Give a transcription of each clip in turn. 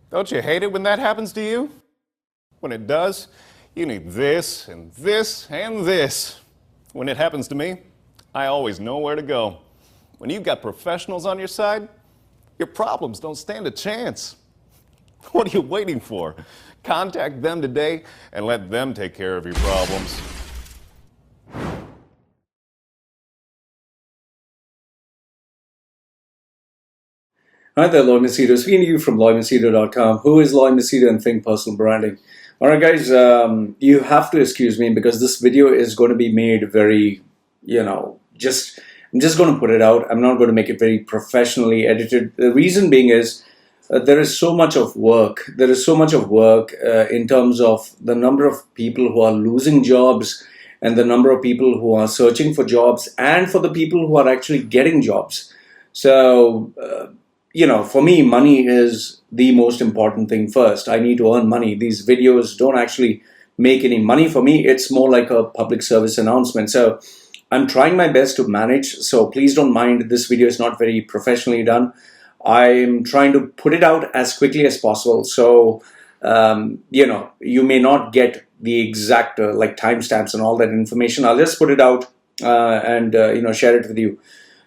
Don't you hate it when that happens to you? When it does, you need this and this and this. When it happens to me, I always know where to go. When you've got professionals on your side, your problems don't stand a chance. What are you waiting for? Contact them today and let them take care of your problems. Hi there, Lloyd Machedo. Speaking to you from LloydMachedo.com. Who is Lloyd Machedo and Think Personal Branding? All right, guys, you have to excuse me because this video is going to be made very, I'm just going to put it out. I'm not going to make it very professionally edited. The reason being is there is so much of work. There is so much of work in terms of the number of people who are losing jobs and the number of people who are searching for jobs and for the people who are actually getting jobs. So, for me, money is the most important thing first. I need to earn money. These videos don't actually make any money for me. It's more like a public service announcement. So I'm trying my best to manage. So please don't mind. This video is not very professionally done. I'm trying to put it out as quickly as possible. So, you may not get the exact like timestamps and all that information. I'll just put it out and share it with you.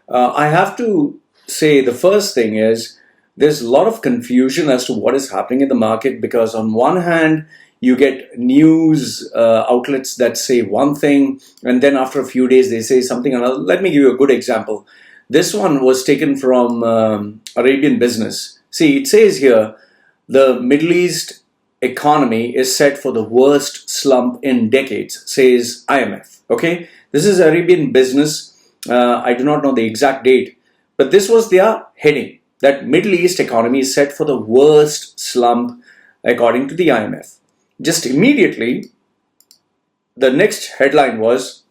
I have to say the first thing is there's a lot of confusion as to what is happening in the market, because on one hand you get news outlets that say one thing and then after a few days they say something another. Let me give you a good example. This one was taken from Arabian Business. See, it says here the Middle East economy is set for the worst slump in decades, says IMF. Okay, this is Arabian Business. I do not know the exact date, but this was their heading, that Middle East economy is set for the worst slump according to the IMF. Just immediately, the next headline was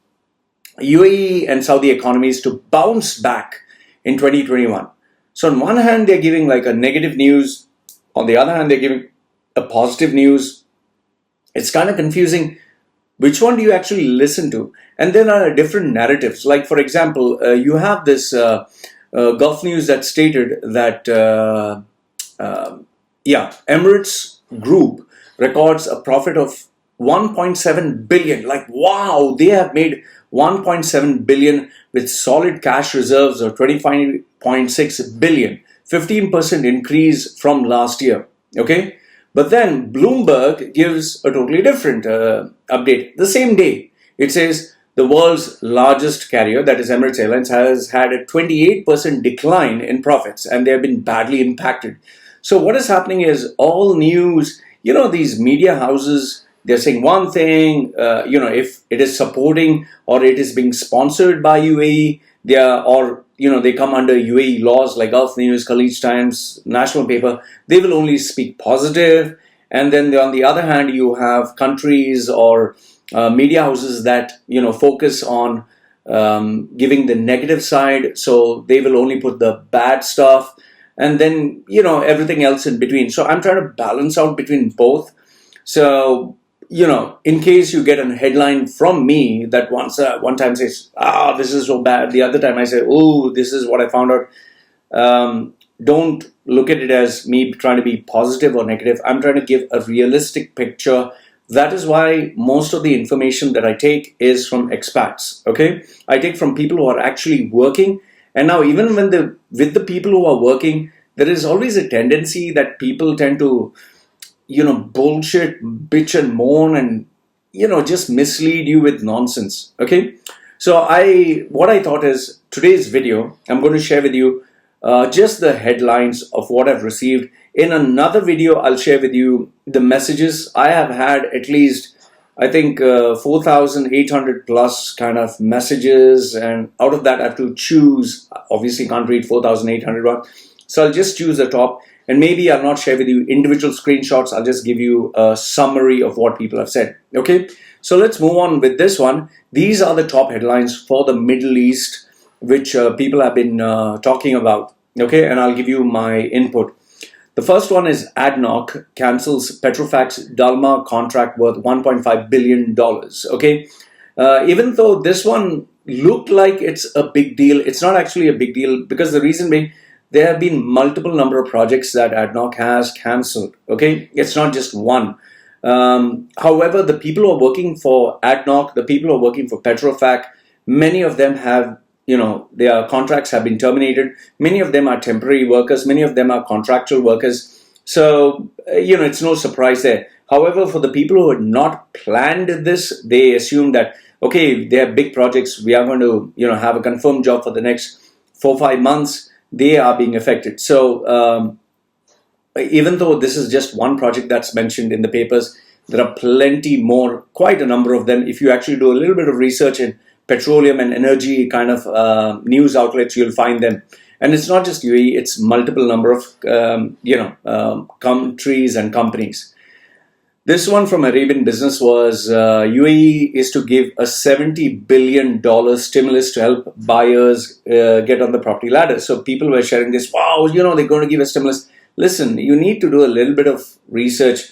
UAE and Saudi economies to bounce back in 2021. So on one hand, they're giving like a negative news. On the other hand, they're giving a positive news. It's kind of confusing. Which one do you actually listen to? And then there are different narratives. Like, for example, you have this Gulf News that stated that, Emirates Group records a profit of 1.7 billion. Like, wow, they have made 1.7 billion with solid cash reserves of 25.6 billion, 15% increase from last year. Okay. But then Bloomberg gives a totally different update. The same day, it says the world's largest carrier, that is Emirates Airlines, has had a 28% decline in profits and they have been badly impacted. So what is happening is all news, these media houses, they're saying one thing, if it is supporting or it is being sponsored by UAE, they come under UAE laws like Gulf News, Khaleej Times, National Paper, they will only speak positive. And then on the other hand, you have countries or media houses that, focus on giving the negative side. So they will only put the bad stuff and then, everything else in between. So I'm trying to balance out between both. So, in case you get a headline from me that one time says, this is so bad. The other time I say, oh, this is what I found out. Don't look at it as me trying to be positive or negative. I'm trying to give a realistic picture. That is why most of the information that I take is from expats. Okay, I take from people who are actually working. And now even with the people who are working, there is always a tendency that people tend to bullshit, bitch and moan and, just mislead you with nonsense. Okay. So what I thought is today's video, I'm going to share with you just the headlines of what I've received. In another video, I'll share with you the messages. I have had at least, I think, 4,800 plus kind of messages. And out of that, I have to choose. Obviously, can't read 4,800 one. So I'll just choose the top. And maybe I'll not share with you individual screenshots. I'll just give you a summary of what people have said. Okay, so let's move on with this one. These are the top headlines for the Middle East, which people have been talking about. Okay, and I'll give you my input. The first one is Adnoc cancels Petrofac's Dalma contract worth $1.5 billion. Okay, even though this one looked like it's a big deal, it's not actually a big deal, because the reason being, there have been multiple number of projects that Adnoc has cancelled. Okay, it's not just one. However, the people who are working for Adnoc, the people who are working for Petrofac, many of them have, their contracts have been terminated. Many of them are temporary workers. Many of them are contractual workers. So, it's no surprise there. However, for the people who had not planned this, they assume that, okay, they have big projects. We are going to, have a confirmed job for the next 4-5 months. They are being affected. So, even though this is just one project that's mentioned in the papers, there are plenty more, quite a number of them. If you actually do a little bit of research in petroleum and energy kind of news outlets, you'll find them. And it's not just UAE, it's multiple number of, countries and companies. This one from Arabian Business was UAE is to give a $70 billion stimulus to help buyers get on the property ladder. So people were sharing this, wow, they're going to give a stimulus. Listen, you need to do a little bit of research.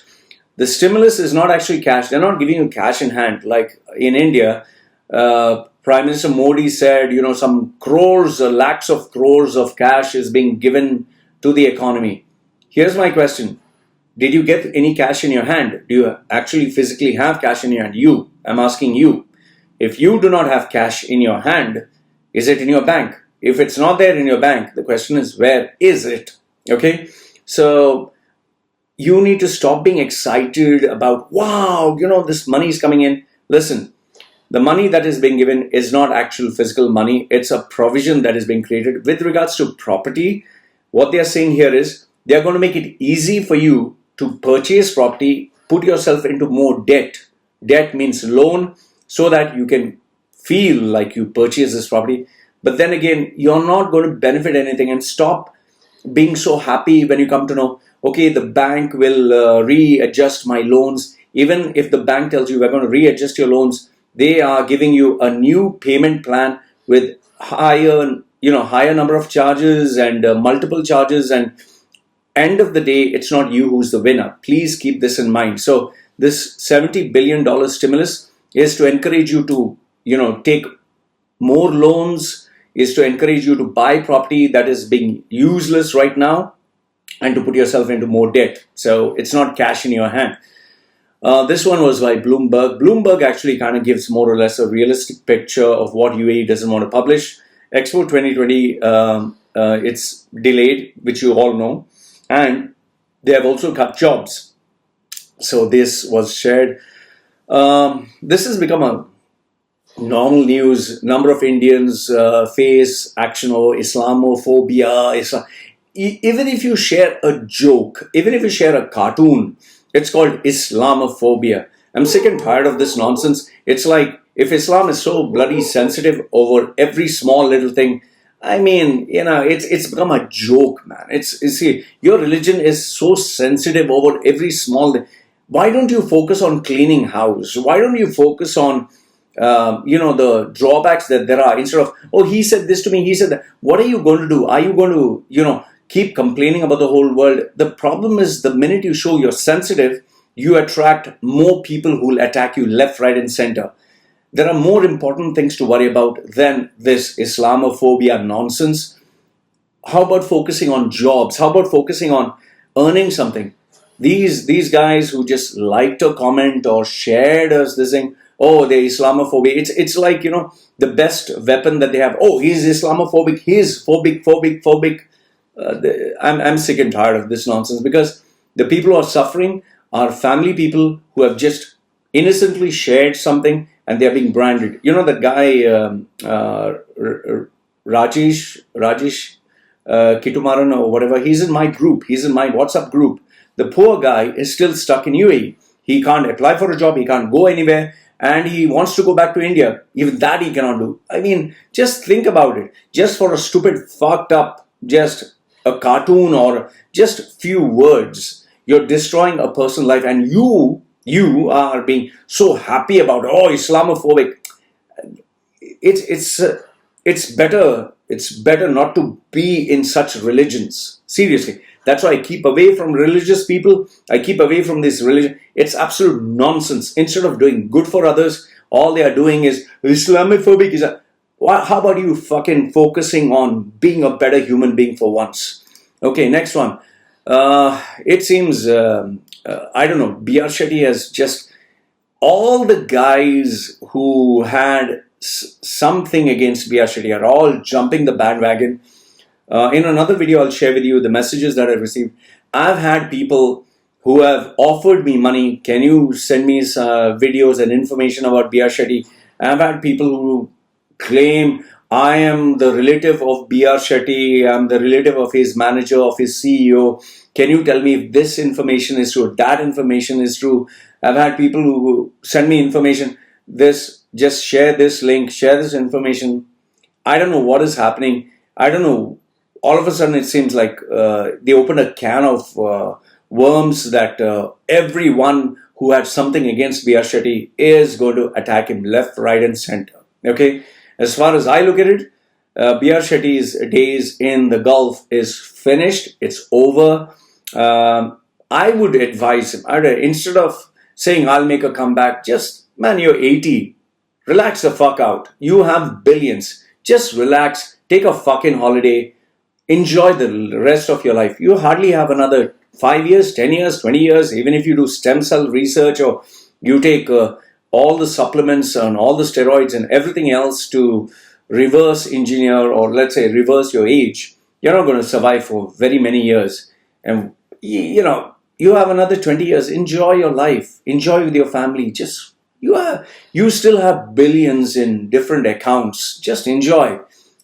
The stimulus is not actually cash. They're not giving you cash in hand. Like in India, Prime Minister Moody said, some crores, lakhs of crores of cash is being given to the economy. Here's my question. Did you get any cash in your hand? Do you actually physically have cash in your hand? I'm asking you. If you do not have cash in your hand, is it in your bank? If it's not there in your bank, the question is, where is it? Okay? So you need to stop being excited about, wow, this money is coming in. Listen, the money that is being given is not actual physical money. It's a provision that is being created. With regards to property, what they are saying here is they are going to make it easy for you to purchase property, put yourself into more debt. Debt means loan, so that you can feel like you purchase this property. But then again, you're not going to benefit anything, and stop being so happy when you come to know, okay, the bank will readjust my loans. Even if the bank tells you we're going to readjust your loans, they are giving you a new payment plan with higher number of charges and multiple charges, and end of the day, it's not you who's the winner. Please keep this in mind. So this $70 billion stimulus is to encourage you to, take more loans, is to encourage you to buy property that is being useless right now, and to put yourself into more debt. So it's not cash in your hand. This one was by Bloomberg. Bloomberg actually kind of gives more or less a realistic picture of what UAE doesn't want to publish. Expo 2020, it's delayed, which you all know. And they have also cut jobs. So this was shared. This has become a normal news. Number of Indians face action or Islamophobia. Even if you share a joke, even if you share a cartoon, it's called Islamophobia. I'm sick and tired of this nonsense. It's like, if Islam is so bloody sensitive over every small little thing, I mean, it's become a joke, man. See, your religion is so sensitive over every small thing. Why don't you focus on cleaning house? Why don't you focus on, the drawbacks that there are, instead of, oh, he said this to me, he said that. What are you going to do? Are you going to, keep complaining about the whole world? The problem is, the minute you show you're sensitive, you attract more people who will attack you left, right, and center. There are more important things to worry about than this Islamophobia nonsense. How about focusing on jobs? How about focusing on earning something? These guys who just liked a comment or shared us this thing, oh, they're Islamophobia. It's like, the best weapon that they have. Oh, he's Islamophobic. He's phobic. I'm sick and tired of this nonsense, because the people who are suffering are family people who have just innocently shared something, and they're being branded. The guy, Rajesh Kitumaran or whatever, he's in my group. He's in my WhatsApp group. The poor guy is still stuck in UAE. He can't apply for a job. He can't go anywhere. And he wants to go back to India. Even that he cannot do. I mean, just think about it. Just for a stupid, fucked up, just a cartoon or just few words, you're destroying a person's life, and you are being so happy about, oh, Islamophobic. It's better not to be in such religions. Seriously. That's why I keep away from religious people. I keep away from this religion. It's absolute nonsense. Instead of doing good for others, all they are doing is Islamophobic. How about you fucking focusing on being a better human being for once? Okay, next one. It seems, I don't know, B.R. Shetty has just, all the guys who had something against B.R. Shetty are all jumping the bandwagon. In another video, I'll share with you the messages that I've received. I've had people who have offered me money. Can you send me videos and information about B.R. Shetty? I've had people who claim I am the relative of B.R. Shetty, I'm the relative of his manager, of his CEO. Can you tell me if this information is true, that information is true? I've had people who send me information, just share this link, share this information. I don't know what is happening. I don't know. All of a sudden, it seems like they opened a can of worms that everyone who had something against B.R. Shetty is going to attack him left, right, and center. Okay? As far as I look at it, B.R. Shetty's days in the Gulf is finished. It's over. I would advise him, instead of saying, I'll make a comeback, just, man, you're 80. Relax the fuck out. You have billions. Just relax. Take a fucking holiday. Enjoy the rest of your life. You hardly have another 5 years, 10 years, 20 years. Even if you do stem cell research or you take all the supplements and all the steroids and everything else to reverse engineer, or let's say reverse your age, you're not going to survive for very many years. And you know, you have another 20 years. Enjoy your life. Enjoy with your family. Just, you still have billions in different accounts. Just enjoy.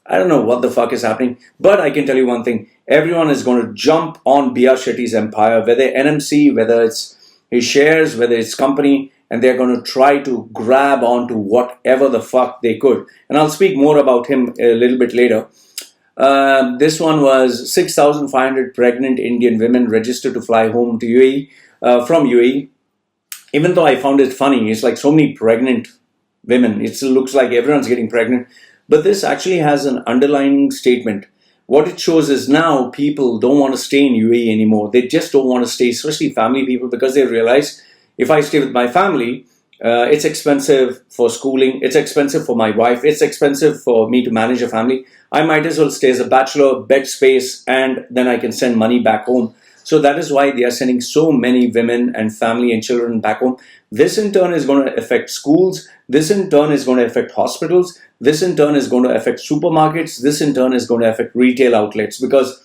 I don't know what the fuck is happening, but I can tell you one thing. Everyone is going to jump on B.R. Shetty's empire, whether NMC, whether it's his shares, whether it's company, and they're going to try to grab onto whatever the fuck they could. And I'll speak more about him a little bit later. This one was 6,500 pregnant Indian women registered to fly home to UAE, from UAE. Even though I found it funny, it's like so many pregnant women. It looks like everyone's getting pregnant. But this actually has an underlying statement. What it shows is now people don't want to stay in UAE anymore. They just don't want to stay, especially family people, because they realize if I stay with my family, it's expensive for schooling, it's expensive for my wife, it's expensive for me to manage a family. I might as well stay as a bachelor, bed space, and then I can send money back home. So that is why they are sending so many women and family and children back home. This in turn is going to affect schools. This in turn is going to affect hospitals. This in turn is going to affect supermarkets. This in turn is going to affect retail outlets, because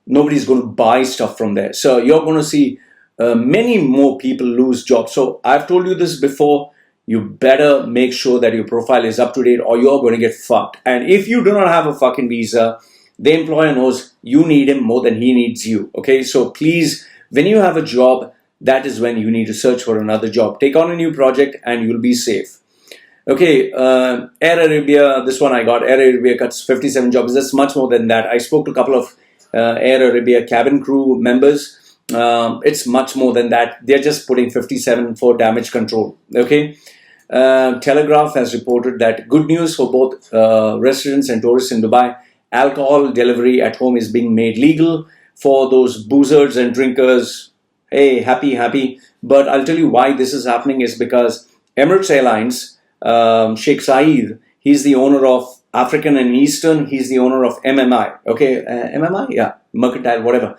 nobody's going to buy stuff from there. So you're going to see many more people lose jobs. So I've told you this before. You better make sure that your profile is up to date, or you're going to get fucked. And if you do not have a fucking visa, the employer knows you need him more than he needs you. Okay, so please, when you have a job, that is when you need to search for another job. Take on a new project and you'll be safe. Okay, Air Arabia, this one I got. Air Arabia cuts 57 jobs. That's much more than that. I spoke to a couple of Air Arabia cabin crew members. It's much more than that. They're just putting 57 for damage control. Okay. Telegraph has reported that good news for both residents and tourists in Dubai. Alcohol delivery at home is being made legal for those boozers and drinkers. Hey, happy. But I'll tell you why this is happening is because Emirates Airlines, Sheikh Saeed, he's the owner of African and Eastern. He's the owner of MMI. Okay, MMI? Yeah, Mercantile, whatever.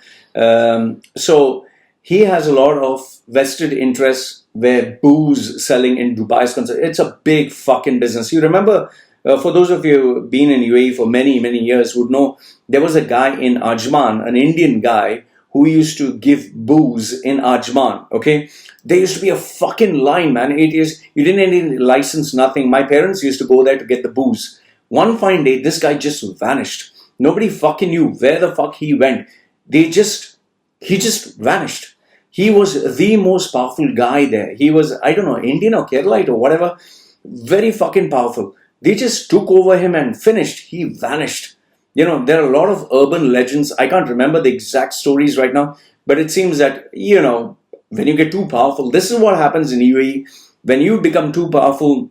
So he has a lot of vested interests where booze selling in Dubai is concerned. It's a big fucking business. You remember, for those of you who've been in UAE for many, many years would know, there was a guy in Ajman, an Indian guy, who used to give booze in Ajman, okay? There used to be a fucking line, man. You didn't need any license, nothing. My parents used to go there to get the booze. One fine day, this guy just vanished. Nobody fucking knew where the fuck he went. He just vanished. He was the most powerful guy there. He was, I don't know, Indian or Keralite or whatever. Very fucking powerful. They just took over him and finished. He vanished. You know, there are a lot of urban legends. I can't remember the exact stories right now, but it seems that, you know, when you get too powerful, this is what happens in UAE. When you become too powerful,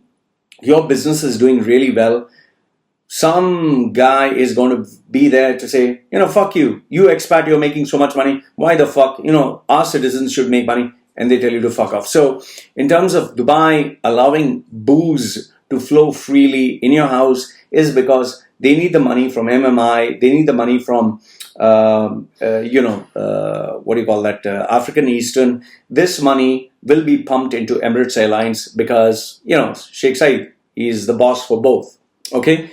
your business is doing really well. Some guy is going to be there to say, you know, fuck you. You expat, you're making so much money. Why the fuck? You know, our citizens should make money. And they tell you to fuck off. So in terms of Dubai allowing booze to flow freely in your house, is because they need the money from MMI, they need the money from, African Eastern. This money will be pumped into Emirates Airlines because, Sheikh Saeed is the boss for both. Okay.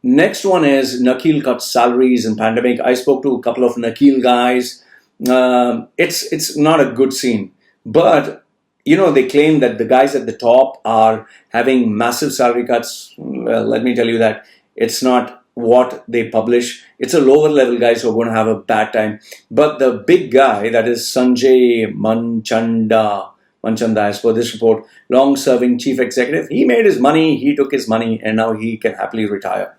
Next one is Nakheel cuts salaries in pandemic. I spoke to a couple of Nakheel guys. It's not a good scene, but they claim that the guys at the top are having massive salary cuts. Well, let me tell you that it's not what they publish. It's a lower level guys who are going to have a bad time. But the big guy, that is Sanjay Manchanda, as per this report, long-serving chief executive, he made his money, he took his money, and now he can happily retire.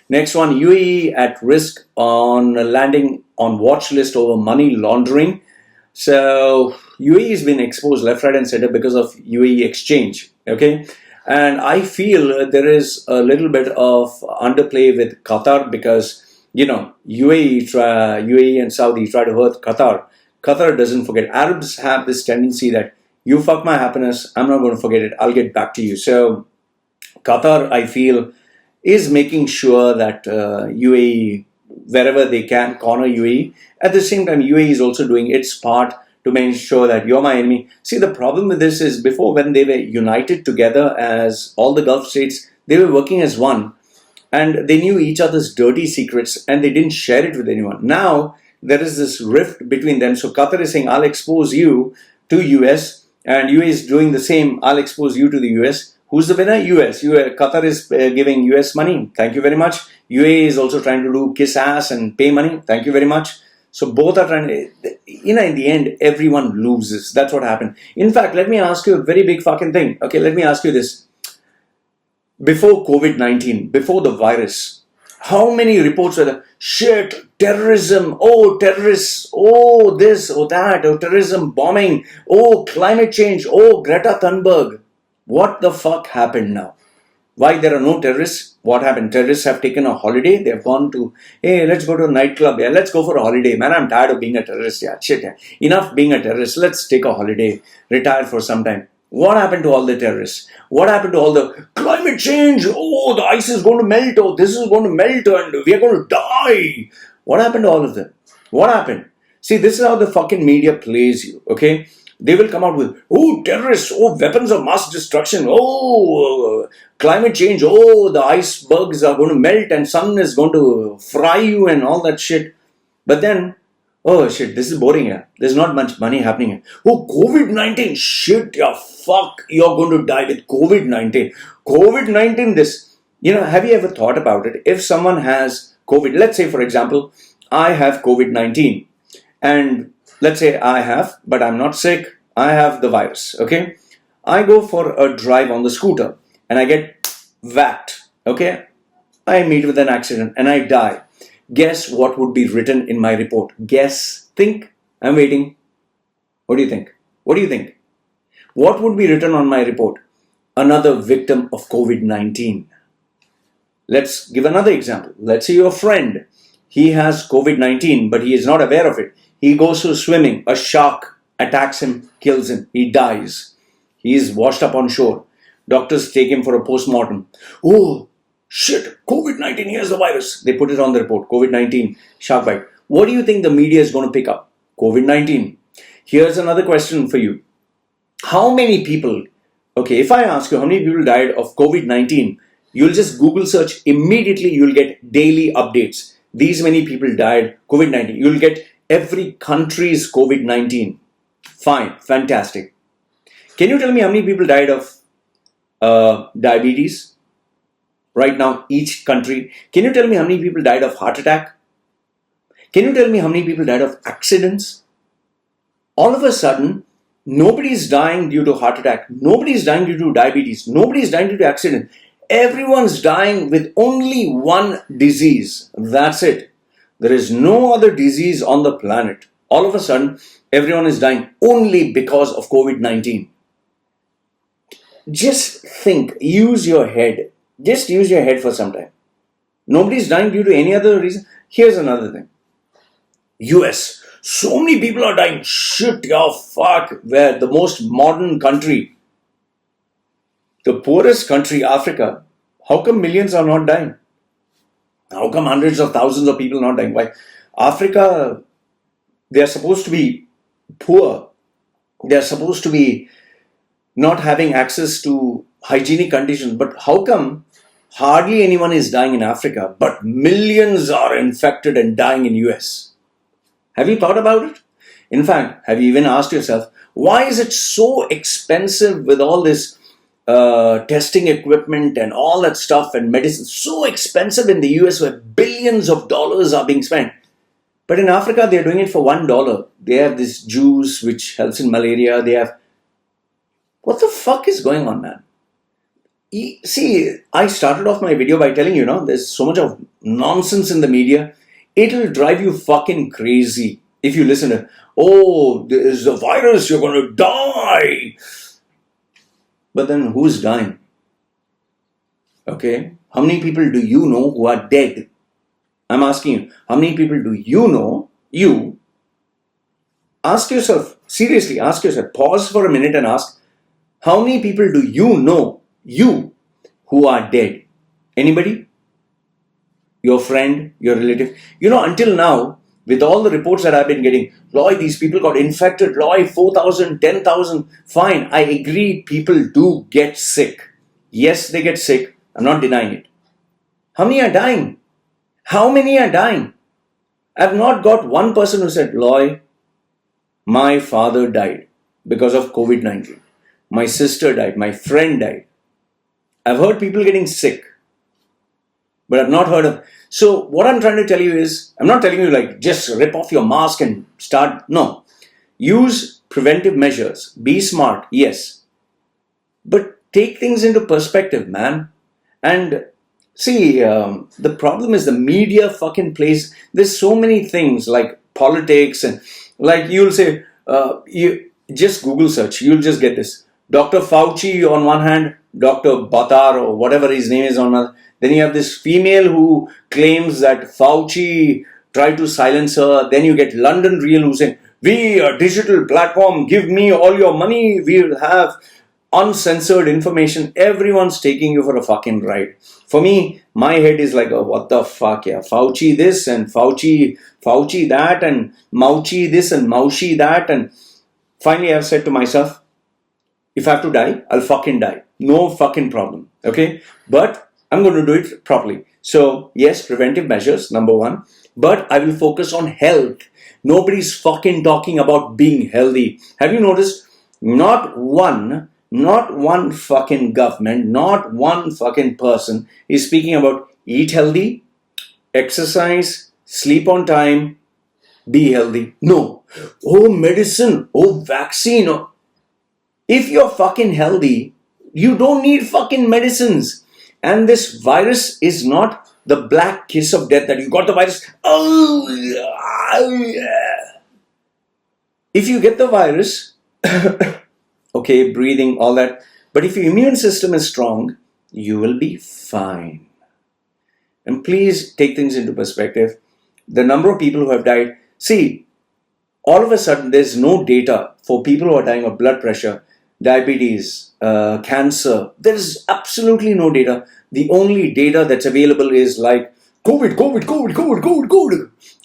Next one, UAE at risk on landing on watch list over money laundering. So UAE has been exposed left, right, and center because of UAE exchange. Okay, and I feel there is a little bit of underplay with Qatar because UAE and Saudi try to hurt Qatar. Qatar doesn't forget. Arabs have this tendency that you fuck my happiness, I'm not going to forget it. I'll get back to you. So Qatar, I feel, is making sure that UAE, wherever they can, corner UAE. At the same time, UAE is also doing its part to make sure that you're my enemy. See, the problem with this is before, when they were united together as all the Gulf states, they were working as one. And they knew each other's dirty secrets and they didn't share it with anyone. Now, there is this rift between them. So Qatar is saying, I'll expose you to US. And UAE is doing the same. I'll expose you to the US. Who's the winner? US. Qatar is giving US money. Thank you very much. UAE is also trying to do kiss ass and pay money. Thank you very much. So both are trying to, in the end, everyone loses. That's what happened. In fact, let me ask you a very big fucking thing. Okay, let me ask you this. Before COVID-19, before the virus, how many reports were there? Shit, terrorism, oh, terrorists, oh, this, oh, that, oh, terrorism, bombing, oh, climate change, oh, Greta Thunberg. What the fuck happened now? Why there are no terrorists? What happened? Terrorists have taken a holiday. They have gone to, hey, let's go to a nightclub. Yeah, let's go for a holiday. Man, I'm tired of being a terrorist. Yeah, shit. Yeah. Enough being a terrorist. Let's take a holiday. Retire for some time. What happened to all the terrorists? What happened to all the climate change? Oh, the ice is going to melt. Oh, this is going to melt and we are going to die. What happened to all of them? What happened? See, this is how the fucking media plays you, okay? They will come out with, oh, terrorists, oh, weapons of mass destruction, oh, climate change, oh, the icebergs are going to melt and sun is going to fry you and all that shit. But then, oh shit, this is boring here. There's not much money happening here. Oh, COVID-19, shit, yeah, fuck, you're going to die with COVID-19. COVID-19, this, have you ever thought about it? If someone has COVID, let's say, for example, I have COVID-19 and let's say I have, but I'm not sick, I have the virus, okay? I go for a drive on the scooter and I get whacked, okay? I meet with an accident and I die. Guess what would be written in my report? Guess, think, I'm waiting. What do you think? What do you think? What would be written on my report? Another victim of COVID-19. Let's give another example. Let's say your friend, he has COVID-19, but he is not aware of it. He goes to swimming, a shark attacks him, kills him, he dies. He is washed up on shore. Doctors take him for a post-mortem. Oh, shit, COVID-19, here's the virus. They put it on the report, COVID-19, shark bite. What do you think the media is going to pick up? COVID-19. Here's another question for you. How many people, okay, if I ask you how many people died of COVID-19, you'll just Google search, immediately you'll get daily updates. These many people died, COVID-19. You'll get every country's COVID-19. Fine, fantastic. Can you tell me how many people died of diabetes? Right now, each country. Can you tell me how many people died of heart attack? Can you tell me how many people died of accidents? All of a sudden, nobody's dying due to heart attack. Nobody's dying due to diabetes. Nobody's dying due to accident. Everyone's dying with only one disease. That's it. There is no other disease on the planet. All of a sudden, everyone is dying only because of COVID-19. Just think, use your head. Just use your head for some time. Nobody's dying due to any other reason. Here's another thing. US. So many people are dying. Shit, yeah, fuck. Where the most modern country, the poorest country, Africa, How come millions are not dying? How come hundreds of thousands of people are not dying? Why? Africa, they are supposed to be poor. They are supposed to be not having access to hygienic conditions. But how come hardly anyone is dying in Africa, but millions are infected and dying in US? Have you thought about it? In fact, have you even asked yourself, why is it so expensive with all this testing equipment and all that stuff and medicine? So expensive in the US where billions of dollars are being spent. But in Africa, they're doing it for $1. They have this juice which helps in malaria. They have... What the fuck is going on, man? See, I started off my video by telling you, there's so much of nonsense in the media. It'll drive you fucking crazy if you listen to, oh, there's a virus, you're going to die. But then who's dying? Okay, how many people do you know who are dead? I'm asking you, how many people do you know? You ask yourself, seriously, ask yourself, pause for a minute and ask, how many people do you know, you, who are dead? Anybody? Your friend, your relative? Until now, with all the reports that I've been getting, Loy, these people got infected, Loy, 4,000, 10,000, fine, I agree, people do get sick. Yes, they get sick, I'm not denying it. How many are dying? How many are dying? I've not got one person who said, Loy, my father died because of COVID-19. My sister died, my friend died. I've heard people getting sick, but I've not heard of... So what I'm trying to tell you is, I'm not telling you like just rip off your mask and start. No. Use preventive measures. Be smart, yes. But take things into perspective, man. And see, the problem is the media fucking plays. There's so many things like politics and like you'll say, you just Google search. You'll just get this. Dr. Fauci on one hand, Dr. Batar or whatever his name is on another. Then you have this female who claims that Fauci tried to silence her. Then you get London Real who's saying, we are a digital platform, give me all your money, we'll have uncensored information. Everyone's taking you for a fucking ride. For me, my head is like, oh, what the fuck, yeah. Fauci this and Fauci that and Mauchi this and Maushi that. And finally I've said to myself, if I have to die, I'll fucking die. No fucking problem. Okay? But I'm going to do it properly. So, yes, preventive measures, number one. But I will focus on health. Nobody's fucking talking about being healthy. Have you noticed? Not one fucking government, not one fucking person is speaking about eat healthy, exercise, sleep on time, be healthy. No. Oh, medicine. Oh, vaccine. Oh. If you're fucking healthy, you don't need fucking medicines. And this virus is not the black kiss of death that you got the virus. Oh, yeah. If you get the virus, okay, breathing, all that. But if your immune system is strong, you will be fine. And please take things into perspective. The number of people who have died. See, all of a sudden, there's no data for people who are dying of blood pressure, diabetes, cancer. There is absolutely no data. The only data that's available is like COVID.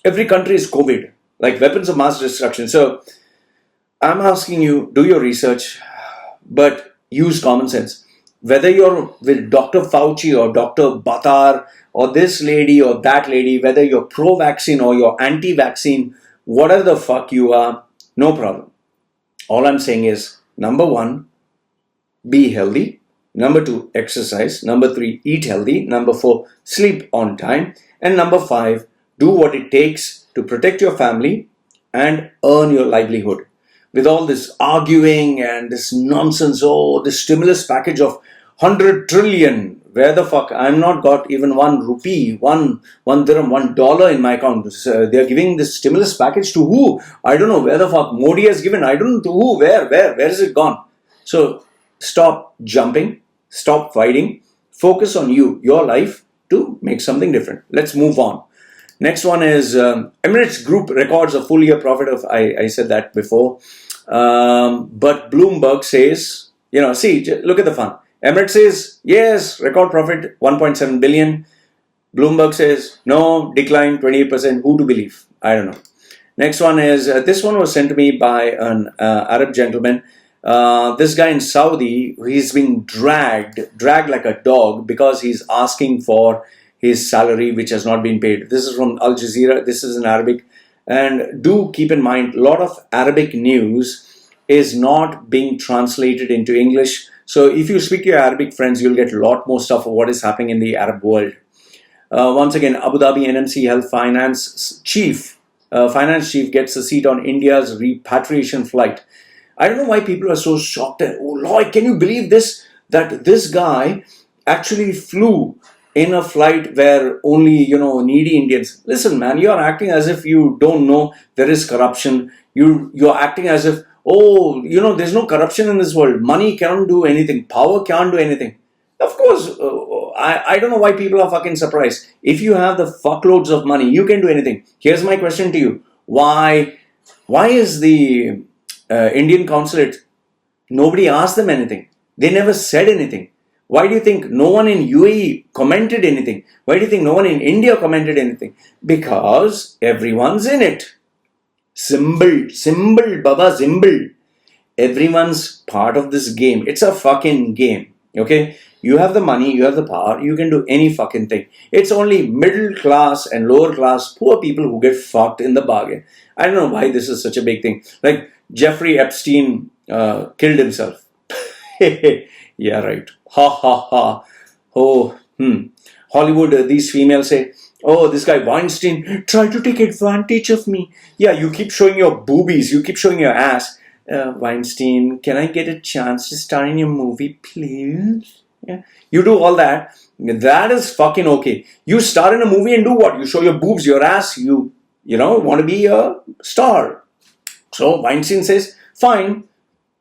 Every country is COVID, like weapons of mass destruction. So I'm asking you, do your research, but use common sense. Whether you're with Dr. Fauci or Dr. Batar or this lady or that lady, whether you're pro-vaccine or you're anti-vaccine, whatever the fuck you are, no problem. All I'm saying is, number one, be healthy. Number two, exercise. Number three, eat healthy. Number four, sleep on time. And number five, do what it takes to protect your family and earn your livelihood. With all this arguing and this nonsense, oh, this stimulus package of 100 trillion, where the fuck? I'm not got even 1 rupee, one dirham, $1 in my account. They're giving this stimulus package to who? I don't know where the fuck Moody has given. I don't know to who, where is it gone? So stop jumping, stop fighting, focus on you, your life to make something different. Let's move on. Next one is Emirates Group records a full year profit of, I said that before. But Bloomberg says, see, look at the fun. Emirates says, yes, record profit 1.7 billion. Bloomberg says, no, decline 28%. Who to believe? I don't know. Next one is, this one was sent to me by an Arab gentleman. This guy in Saudi, he's being dragged like a dog because he's asking for his salary which has not been paid. This is from Al Jazeera. This is in Arabic. And do keep in mind, a lot of Arabic news is not being translated into English. So if you speak to your Arabic friends, you'll get a lot more stuff of what is happening in the Arab world. Once again, Abu Dhabi NMC Health Finance Chief gets a seat on India's repatriation flight. I don't know why people are so shocked. Oh Lord, can you believe this? That this guy actually flew in a flight where only, needy Indians. Listen, man, you are acting as if you don't know there is corruption. You're acting as if, there's no corruption in this world. Money cannot do anything. Power can't do anything. Of course, I don't know why people are fucking surprised. If you have the fuckloads of money, you can do anything. Here's my question to you. Why is the Indian consulate, nobody asked them anything? They never said anything. Why do you think no one in UAE commented anything? Why do you think no one in India commented anything? Because everyone's in it. Symbol, Baba, symbol. Everyone's part of this game. It's a fucking game. Okay? You have the money, you have the power, you can do any fucking thing. It's only middle class and lower class poor people who get fucked in the bargain. I don't know why this is such a big thing. Like Jeffrey Epstein killed himself. Yeah, right. Ha ha ha. Oh, Hollywood, these females say, oh, this guy Weinstein tried to take advantage of me. Yeah, you keep showing your boobies, you keep showing your ass. Weinstein, can I get a chance to star in your movie, please? Yeah. You do all that. That is fucking okay. You star in a movie and do what? You show your boobs, your ass. You want to be a star. So Weinstein says, fine,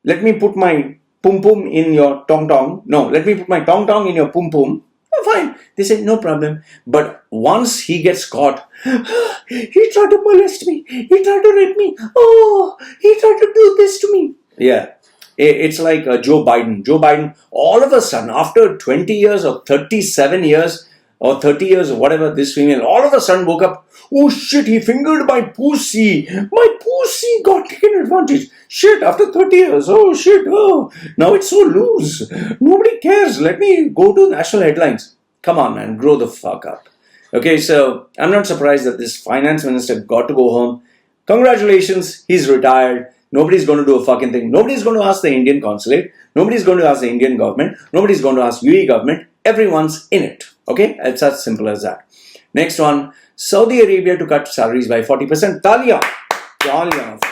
let me put my pum pum in your tong tong. No, let me put my tong tong in your pum pum. Oh, fine. They said, no problem. But once he gets caught, he tried to molest me. He tried to rape me. Oh, he tried to do this to me. Yeah. It's like Joe Biden. Joe Biden, all of a sudden, after 20 years or 37 years or 30 years or whatever, this female all of a sudden woke up. Oh shit, he fingered my pussy. My pussy got taken advantage. Shit, after 30 years. Oh shit, oh. Now it's so loose. Nobody cares. Let me go to national headlines. Come on, man, grow the fuck up. Okay, so I'm not surprised that this finance minister got to go home. Congratulations, he's retired. Nobody's going to do a fucking thing. Nobody's going to ask the Indian consulate. Nobody's going to ask the Indian government. Nobody's going to ask UAE government. Everyone's in it. Okay? It's as simple as that. Next one. Saudi Arabia to cut salaries by 40%. Talia.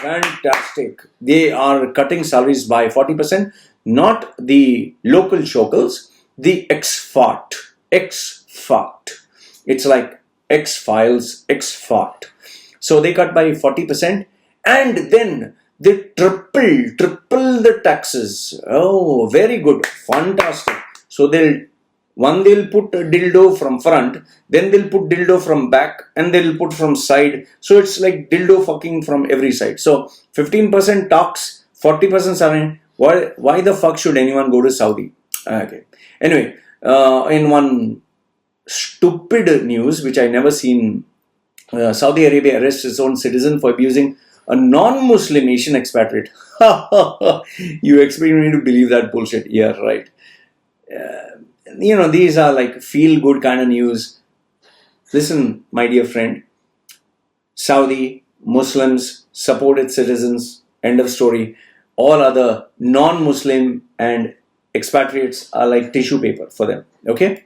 Fantastic. They are cutting salaries by 40%. Not the local shokals. The Expat. It's like X-Files, Expat. So they cut by 40%. And then they triple the taxes. Oh, very good. Fantastic. So they'll put a dildo from front, then they'll put dildo from back, and they'll put from side. So it's like dildo fucking from every side. So 15% tax, 40% salary. Why the fuck should anyone go to Saudi? Okay. Anyway, in one stupid news, which I never seen, Saudi Arabia arrests its own citizen for abusing a non-Muslim Asian expatriate. You expect me to believe that bullshit? Yeah, right. These are like feel-good kind of news. Listen, my dear friend. Saudi Muslims support its citizens. End of story. All other non-Muslim and expatriates are like tissue paper for them. Okay?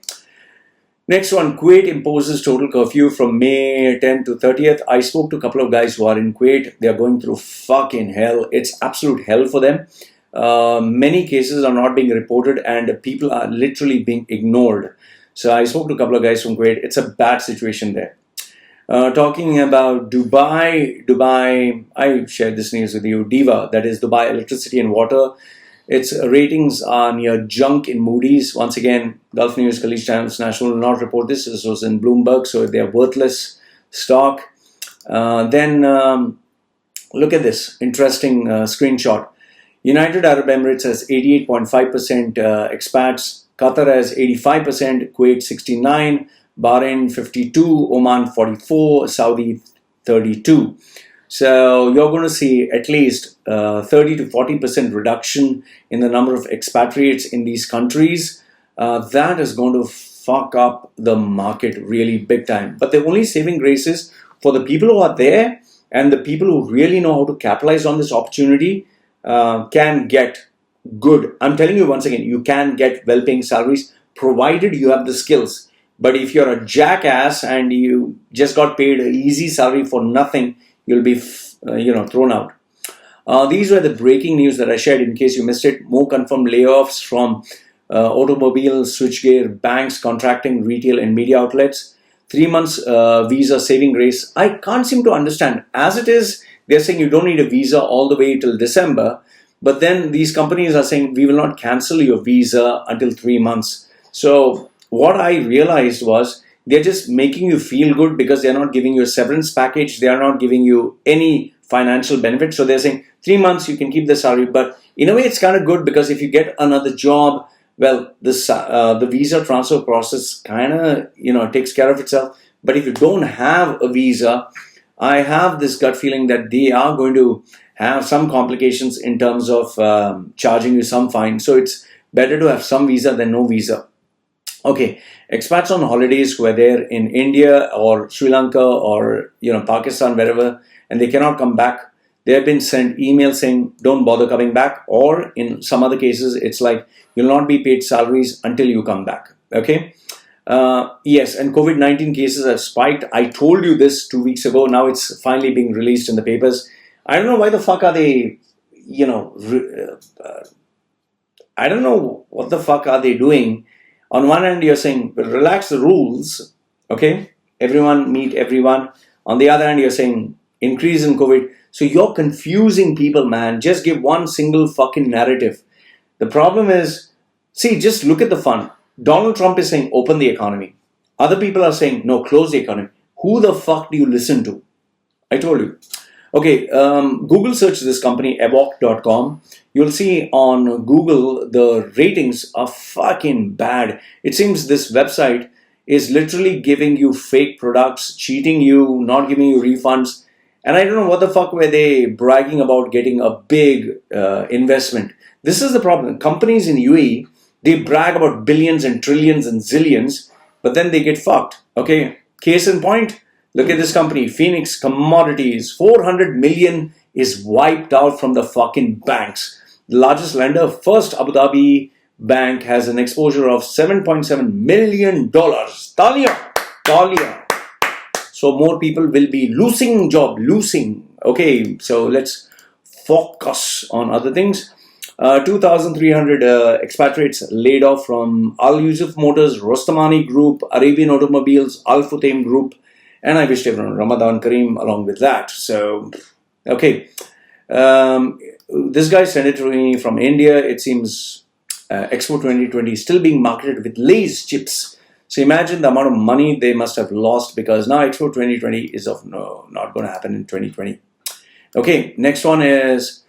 Next one, Kuwait imposes total curfew from May 10th to 30th. I spoke to a couple of guys who are in Kuwait. They are going through fucking hell. It's absolute hell for them. Many cases are not being reported and people are literally being ignored. So I spoke to a couple of guys from Kuwait. It's a bad situation there. Talking about Dubai, I shared this news with you. DEWA, that is Dubai Electricity and Water. Its ratings are near junk in Moody's. Once again, Gulf News, Khaleej Times National will not report this. This was in Bloomberg, so they are worthless stock. Then look at this interesting screenshot. United Arab Emirates has 88.5% expats, Qatar has 85%, Kuwait 69, Bahrain 52, Oman 44, Saudi 32. So you're going to see at least 30 to 40% reduction in the number of expatriates in these countries. That is going to fuck up the market really big time. But the only saving grace is for the people who are there and the people who really know how to capitalize on this opportunity can get good. I'm telling you once again, you can get well-paying salaries provided you have the skills. But if you're a jackass and you just got paid an easy salary for nothing, you'll be, thrown out. These were the breaking news that I shared in case you missed it. More confirmed layoffs from automobile, switchgear, banks, contracting, retail, and media outlets. 3 months visa saving grace. I can't seem to understand. As it is, they're saying you don't need a visa all the way till December. But then these companies are saying we will not cancel your visa until 3 months. So what I realized was they're just making you feel good because they're not giving you a severance package. They are not giving you any financial benefit. So they're saying 3 months you can keep the salary. But in a way, it's kind of good because if you get another job, well, the visa transfer process kind of, takes care of itself. But if you don't have a visa, I have this gut feeling that they are going to have some complications in terms of charging you some fine. So it's better to have some visa than no visa. Okay, expats on holidays who are there in India or Sri Lanka or Pakistan, wherever, and they cannot come back. They have been sent emails saying don't bother coming back, or in some other cases it's like you'll not be paid salaries until you come back. Okay. Yes, and COVID-19 cases have spiked. I told you this 2 weeks ago. Now it's finally being released in the papers. I don't know why the fuck are they, I don't know what the fuck are they doing. On one hand, you're saying, well, relax the rules, okay? Everyone meet everyone. On the other hand, you're saying, increase in COVID. So you're confusing people, man. Just give one single fucking narrative. The problem is, see, just look at the fun. Donald Trump is saying, open the economy. Other people are saying, no, close the economy. Who the fuck do you listen to? I told you. Okay, Google search this company, Adnoc.com. You'll see on Google, the ratings are fucking bad. It seems this website is literally giving you fake products, cheating you, not giving you refunds. And I don't know what the fuck were they bragging about getting a big investment. This is the problem. Companies in UAE, they brag about billions and trillions and zillions, but then they get fucked. Okay, case in point, look at this company, Phoenix Commodities. 400 million is wiped out from the fucking banks. The largest lender, First Abu Dhabi Bank, has an exposure of $7.7 million. Talia. So more people will be losing. Okay, so let's focus on other things. 2,300 expatriates laid off from Al Yusuf Motors, Rostamani Group, Arabian Automobiles, Al Futtaim Group, and I wished everyone Ramadan Kareem along with that. So, okay. This guy sent it to me from India. It seems Expo 2020 is still being marketed with Lay's chips. So imagine the amount of money they must have lost because now Expo 2020 is not going to happen in 2020. Okay, next one is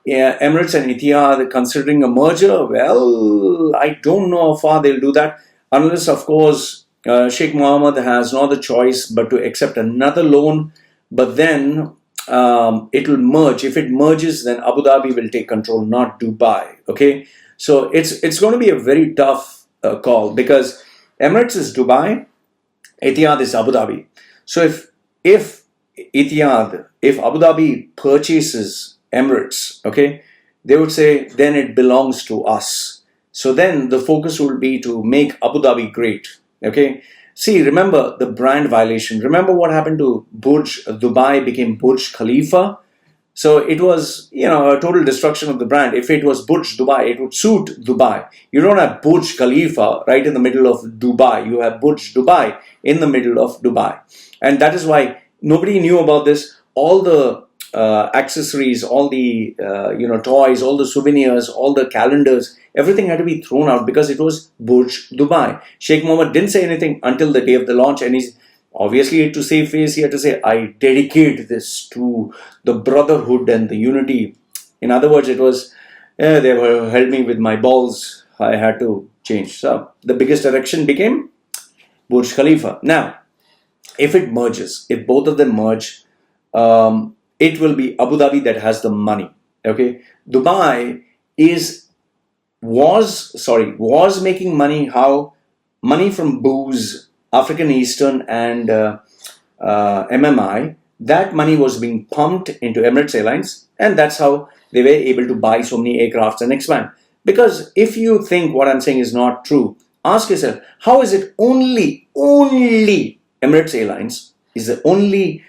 Emirates and Etihad considering a merger. Well, I don't know how far they'll do that unless, of course, Sheikh Mohammed has no other choice but to accept another loan. But then it will merge. If it merges, then Abu Dhabi will take control, not Dubai. Okay, so it's going to be a very tough call because Emirates is Dubai, Etihad is Abu Dhabi. So if Abu Dhabi purchases Emirates, okay, they would say then it belongs to us. So then the focus will be to make Abu Dhabi great. Okay. See, remember the brand violation. Remember what happened to Burj Dubai became Burj Khalifa. So it was, a total destruction of the brand. If it was Burj Dubai, it would suit Dubai. You don't have Burj Khalifa right in the middle of Dubai. You have Burj Dubai in the middle of Dubai. And that is why nobody knew about this. All the accessories, all the, toys, all the souvenirs, all the calendars, everything had to be thrown out because it was Burj Dubai. Sheikh Mohammed didn't say anything until the day of the launch, and he's obviously to save face, he had to say, I dedicate this to the brotherhood and the unity. In other words, it was Yeah, they were held me with my balls. I had to change. So the biggest erection became Burj Khalifa. Now, if it merges, if both of them merge, it will be Abu Dhabi that has the money. Okay, Dubai was making money. How? Money from booze, African Eastern, and MMI. That money was being pumped into Emirates Airlines, and that's how they were able to buy so many aircrafts and expand. Because if you think what I'm saying is not true, ask yourself, how is it only Emirates Airlines is the only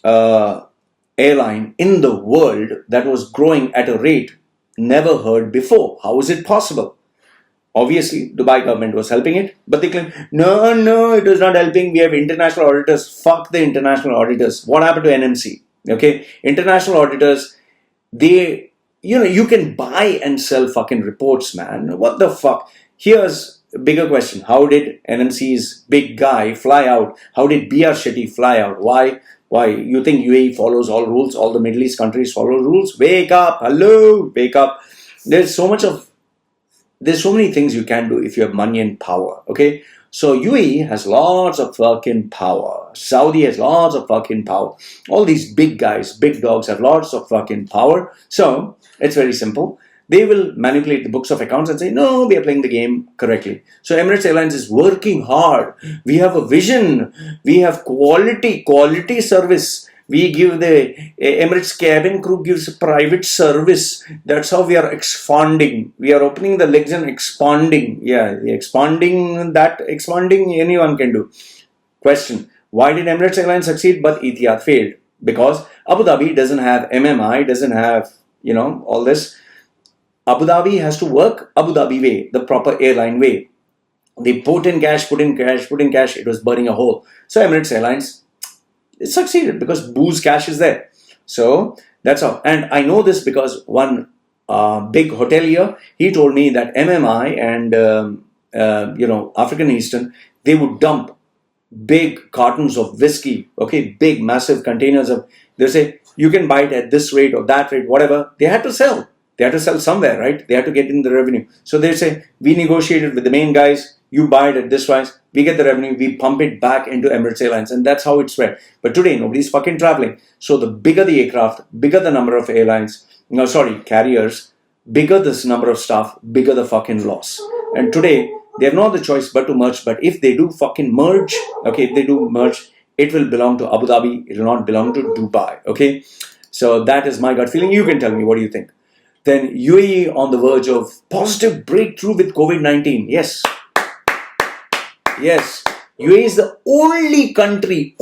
airline in the world that was growing at a rate never heard before? How is it possible? Obviously, Dubai government was helping it, but they claim, no, it was not helping. We have international auditors. Fuck the international auditors. What happened to NMC? Okay, international auditors, you can buy and sell fucking reports, man. What the fuck? Here's a bigger question. How did NMC's big guy fly out? How did BR Shetty fly out? Why? You think UAE follows all rules? All the Middle East countries follow rules? Wake up. Hello. Wake up. There's so many things you can do if you have money and power. Okay. So UAE has lots of fucking power. Saudi has lots of fucking power. All these big guys, big dogs have lots of fucking power. So it's very simple. They will manipulate the books of accounts and say, no, we are playing the game correctly. So Emirates Airlines is working hard. We have a vision. We have quality service. We give the Emirates cabin crew gives private service. That's how we are expanding. We are opening the legs and expanding. Yeah, expanding anyone can do. Question. Why did Emirates Airlines succeed but Etihad failed? Because Abu Dhabi doesn't have MMI, doesn't have, all this. Abu Dhabi has to work Abu Dhabi way, the proper airline way. They put in cash. It was burning a hole. So Emirates Airlines, it succeeded because booze cash is there. So that's how. And I know this because one big hotelier, he told me that MMI and African Eastern, they would dump big cartons of whiskey, okay, big massive containers of. They say you can buy it at this rate or that rate, whatever. They had to sell. They had to sell somewhere, right? They had to get in the revenue. So they say, we negotiated with the main guys, you buy it at this price, we get the revenue, we pump it back into Emirates Airlines, and that's how it spread. But today, nobody's fucking traveling. So the bigger the aircraft, bigger the number of carriers, bigger this number of staff, bigger the fucking loss. And today, they have no other choice but to merge. But if they do fucking merge, okay, if they do merge, it will belong to Abu Dhabi, it will not belong to Dubai, okay? So that is my gut feeling. You can tell me, what do you think? Then UAE on the verge of positive breakthrough with COVID-19. Yes. UAE is the only country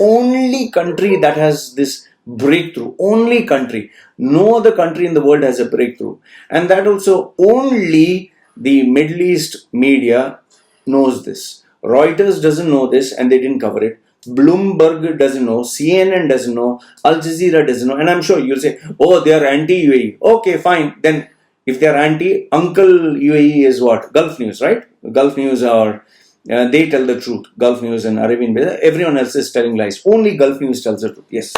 that has this breakthrough. Only country. No other country in the world has a breakthrough. And that also only the Middle East media knows this. Reuters doesn't know this and they didn't cover it. Bloomberg doesn't know, CNN doesn't know, Al Jazeera doesn't know, and I'm sure you'll say, oh, they are anti-UAE. Okay, fine. Then if they are anti, Uncle UAE is what? Gulf News, right? Gulf News are, they tell the truth. Gulf News and Arabian Media, everyone else is telling lies. Only Gulf News tells the truth. Yes.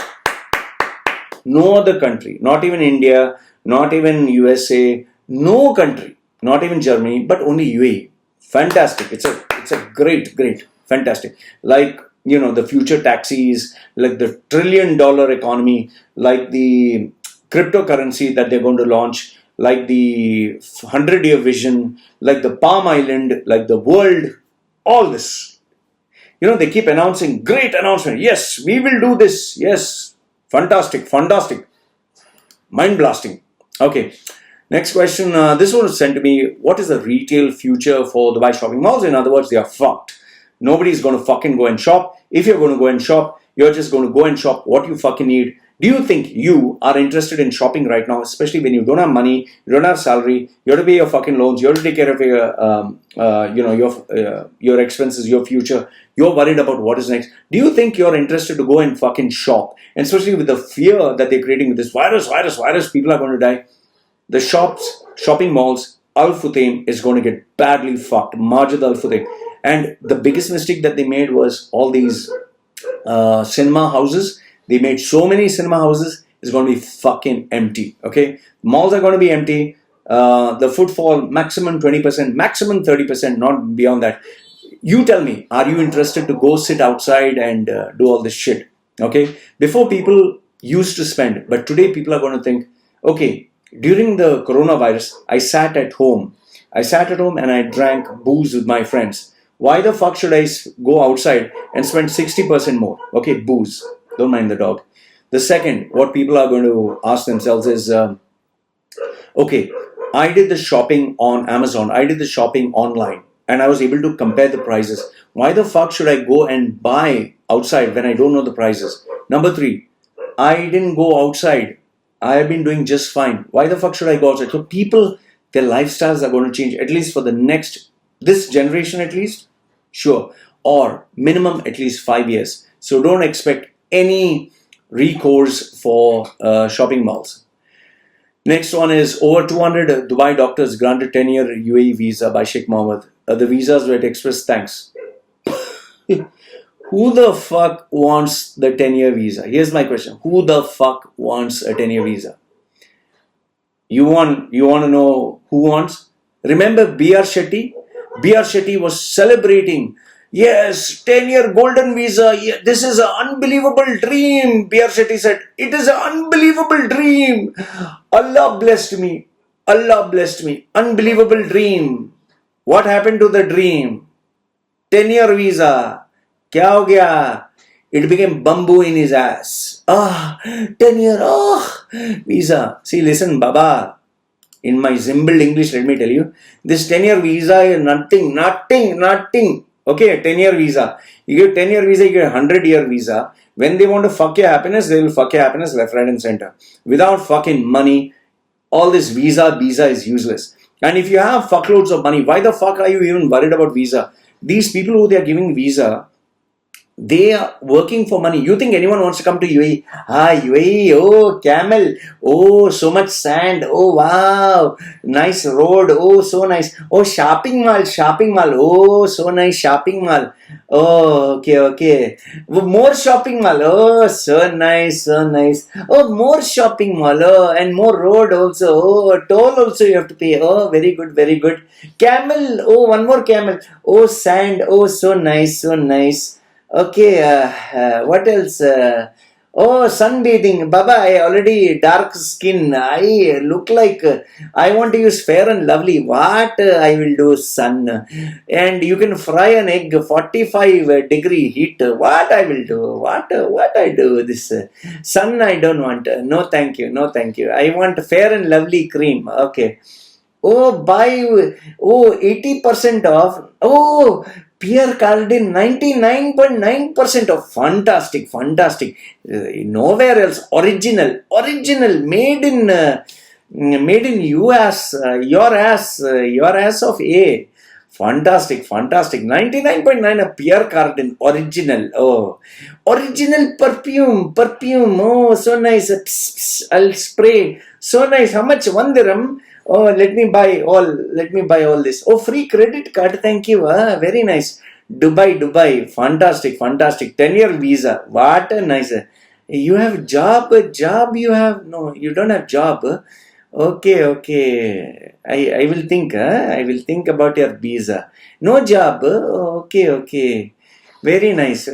No other country, not even India, not even USA, no country, not even Germany, but only UAE. Fantastic. It's a great, fantastic. Like, the future taxis, like the $1 trillion economy, like the cryptocurrency that they're going to launch, like the 100-year vision, like the Palm Island, like the world, all this. They keep announcing, great announcement. Yes, we will do this. Yes, fantastic. Mind blasting. Okay. Next question. This one was sent to me. What is the retail future for Dubai shopping malls? In other words, they are fucked. Nobody's going to fucking go and shop. If you're going to go and shop, you're just going to go and shop what you fucking need. Do you think you are interested in shopping right now, especially when you don't have money, you don't have salary, you have to pay your fucking loans, you have to take care of your expenses, your future. You're worried about what is next. Do you think you're interested to go and fucking shop? And especially with the fear that they're creating with this virus, people are going to die. The shopping malls, Al Futtaim is going to get badly fucked. Majid Al Futtaim. And the biggest mistake that they made was all these cinema houses. They made so many cinema houses, it's going to be fucking empty. Okay? Malls are going to be empty. The footfall, maximum 20%, maximum 30%, not beyond that. You tell me, are you interested to go sit outside and do all this shit? Okay. Before, people used to spend, but today people are going to think, okay, during the coronavirus, I sat at home and I drank booze with my friends. Why the fuck should I go outside and spend 60% more? Okay, booze. Don't mind the dog. The second, what people are going to ask themselves is, okay, I did the shopping on Amazon, I did the shopping online, and I was able to compare the prices. Why the fuck should I go and buy outside when I don't know the prices? Number three, I didn't go outside. I have been doing just fine. Why the fuck should I go outside? So people, their lifestyles are going to change, at least for this generation at least, sure, or minimum at least 5 years. So don't expect any recourse for shopping malls. Next one is over 200 Dubai doctors granted 10-year UAE visa by Sheikh Mohammed. The visas were at Express thanks. Who the fuck wants the 10-year visa? Here's my question. Who the fuck wants a 10-year visa? You want to know who wants? Remember B.R. Shetty? B.R. Shetty was celebrating. Yes, 10-year golden visa. Yeah, this is an unbelievable dream. B.R. Shetty said, it is an unbelievable dream. Allah blessed me. Allah blessed me. Unbelievable dream. What happened to the dream? 10-year visa. Kya ho gaya? It became bamboo in his ass. 10-year visa. See, listen, Baba. In my simple English, let me tell you. This 10-year visa is nothing. Okay, 10-year visa. You get 10-year visa, you get 100-year visa. When they want to fuck your happiness, they will fuck your happiness left, right and center. Without fucking money, all this visa is useless. And if you have fuckloads of money, why the fuck are you even worried about visa? These people who they are giving visa, they are working for money. You think anyone wants to come to UAE? UAE, oh, camel, oh, so much sand, oh, wow, nice road, oh, so nice, oh, shopping mall, oh, so nice shopping mall, oh, okay, more shopping mall, oh, so nice, oh, more shopping mall, oh, and more road also, oh, toll also you have to pay, oh, very good, camel, oh, one more camel, oh, sand, oh, so nice. Okay, what else? Sunbathing. Baba, I already dark skin. I look like I want to use Fair and Lovely. What I will do, sun. And you can fry an egg 45 degree heat. What I will do? What I do? This sun I don't want. No, thank you. I want Fair and Lovely cream. Okay. Buy 80% off. Pierre Cardin 99.9% off. Fantastic. Nowhere else. Original. Made in US. Your ass of A. Fantastic. 99.9 a Pierre Cardin original. Original perfume. Oh, so nice. Psst, I'll spray. So nice. How much? 1 dirham. Oh, let me buy all this. Oh, free credit card. Thank you. Very nice. Dubai. Fantastic. 10-year visa. What a nice. You have job you have? No, you don't have job. Okay. I will think. I will think about your visa. No job. Okay. Very nice.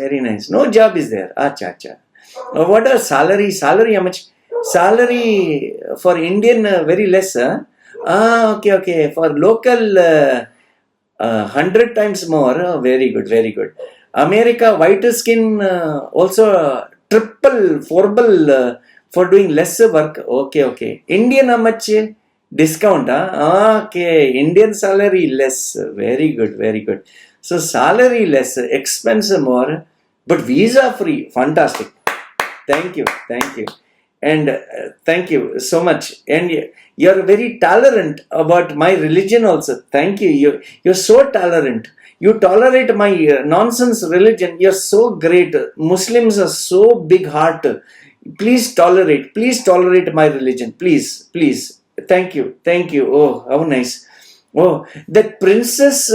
No job is there. Acha. What a salary? Salary how much? Salary for Indian very less. Okay. For local 100 times more. Very good. America white skin also triple, fourble for doing less work. Okay. Indian how much? Discount. Okay. Indian salary less. Very good. So salary less, expense more, but visa free. Fantastic. Thank you. And thank you so much. And you're very tolerant about my religion also. Thank you. You're so tolerant. You tolerate my nonsense religion. You're so great. Muslims are so big heart. Please tolerate my religion. Please. Thank you. Oh, how nice. Oh, that princess,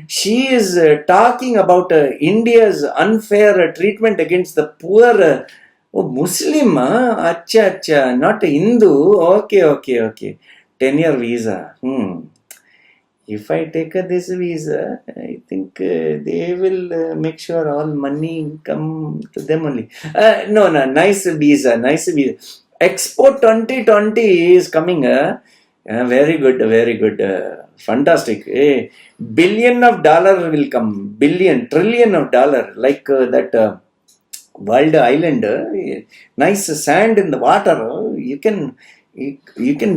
she is talking about India's unfair treatment against the poor. Muslim, acha, not Hindu. Okay. 10-year visa. If I take this visa, I think they will make sure all money come to them only. No, nice visa. Expo 2020 is coming. Very good, fantastic. Billion of dollar will come. Trillion of dollar, like that wild island. Nice sand in the water. You can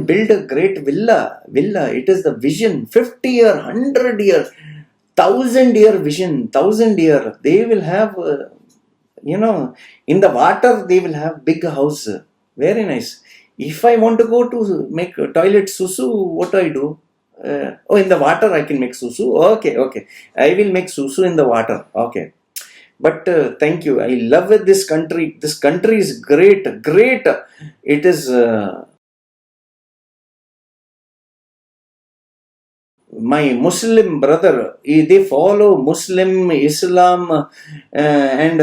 build a great villa. It is the vision. 50-year, 100-year, 1,000-year vision. 1,000-year. They will have, in the water, they will have big house. Very nice. If I want to go to make a toilet susu, what do I do? In the water I can make susu. Okay. I will make susu in the water. Okay. But thank you. I love this country. This country is great. It is... my Muslim brother, they follow Muslim, Islam, and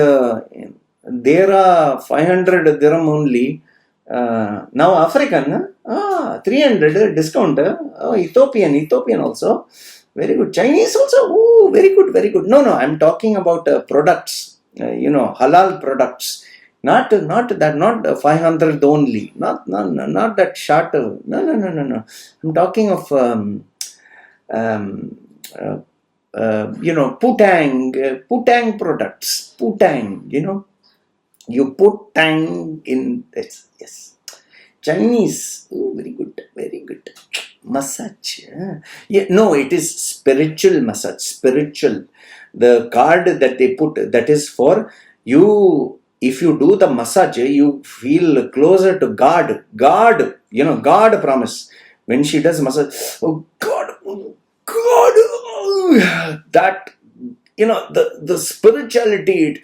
there are 500 dirham only. Now African, 300 discount. Ethiopian also. Very good. Chinese also. Oh, very good. No, I'm talking about products. Halal products. Not 500 only. Not that short. No. I'm talking of Putang products. Putang, you put tang in this. Yes. Chinese. Oh, very good. Massage. Yeah, no, it is spiritual massage. Spiritual. The card that they put, that is for you. If you do the massage, you feel closer to God. God promise. When she does massage, oh God, that, the spirituality,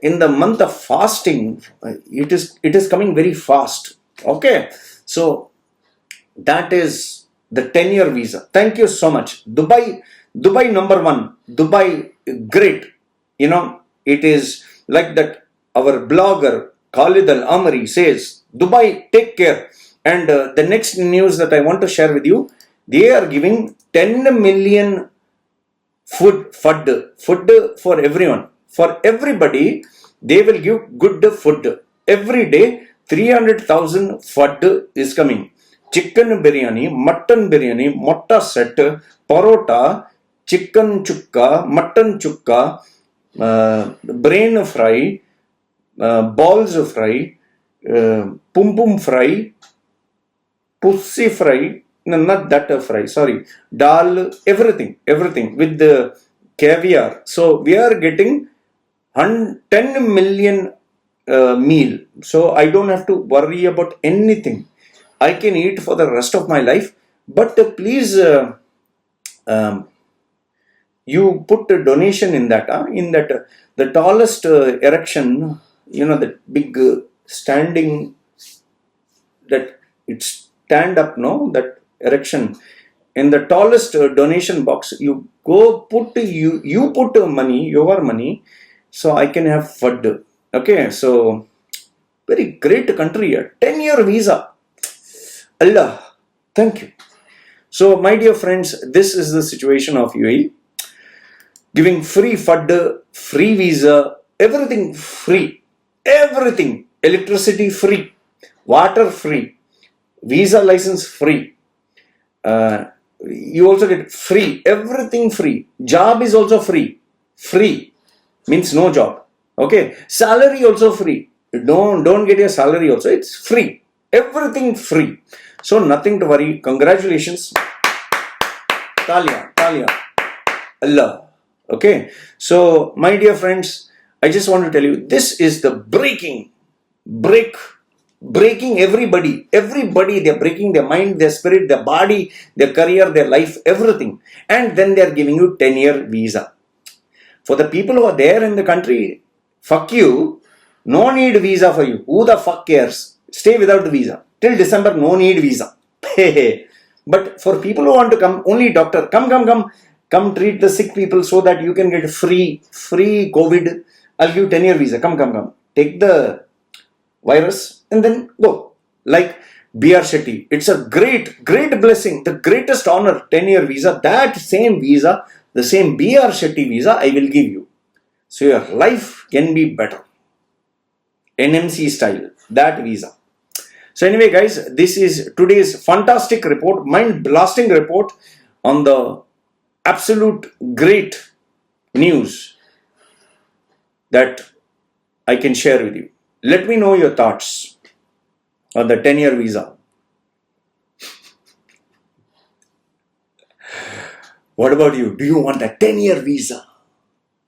in the month of fasting, it is coming very fast. Okay, so that is the 10-year visa. Thank you so much. Dubai number one. Dubai, great. It is like that. Our blogger Khalid Al-Amri says, Dubai, take care. And the next news that I want to share with you, they are giving 10 million food for everyone. For everybody, they will give good food. Every day, 300,000 food is coming. Chicken biryani, mutton biryani, motta set, parota, chicken chukka, mutton chukka, brain fry, balls fry, pum fry, pussy fry. No, not that fry, sorry. Dal, everything with the caviar. So we are getting 10 million meal. So I don't have to worry about anything. I can eat for the rest of my life. But please, you put a donation in that. The tallest erection, the big standing, that it's stand up, no? That erection. In the tallest donation box, you go put money, your money, so I can have food. Okay, so very great country here. 10-year visa. Allah, thank you. So, my dear friends, this is the situation of UAE. Giving free food, free visa, everything free. Everything. Electricity free. Water free. Visa license free. You also get free. Everything free. Job is also free. Free means no job. Okay. Salary also free. Don't get your salary also. It's free. Everything free. So nothing to worry. Congratulations. Talia. Allah. Okay. So my dear friends, I just want to tell you, this is the breaking everybody, they're breaking their mind, their spirit, their body, their career, their life, everything. And then they're giving you 10-year visa. For the people who are there in the country, fuck you, no need visa for you. Who the fuck cares? Stay without the visa. Till December, no need visa. But for people who want to come, only doctor, come treat the sick people so that you can get free COVID. I'll give 10-year visa. Come. Take the virus and then go. Like BR Shetty. It's a great blessing, the greatest honor, 10-year visa. That same visa, the same BR Shetty visa, I will give you. So your life can be better. NMC style, that visa. So anyway, guys, this is today's fantastic report, mind-blasting report on the absolute great news that I can share with you. Let me know your thoughts on the 10-year visa. What about you? Do you want a 10-year visa?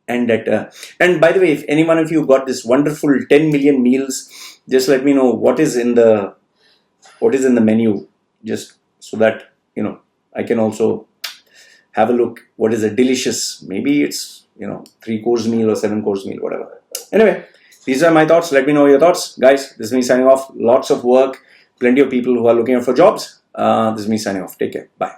And and by the way, if any one of you got this wonderful 10 million meals, just let me know what is in the menu, just so that I can also have a look. What is a delicious? Maybe it's 3-course meal or 7-course meal, whatever. Anyway, these are my thoughts. Let me know your thoughts, guys. This is me signing off. Lots of work. Plenty of people who are looking out for jobs. This is me signing off. Take care. Bye.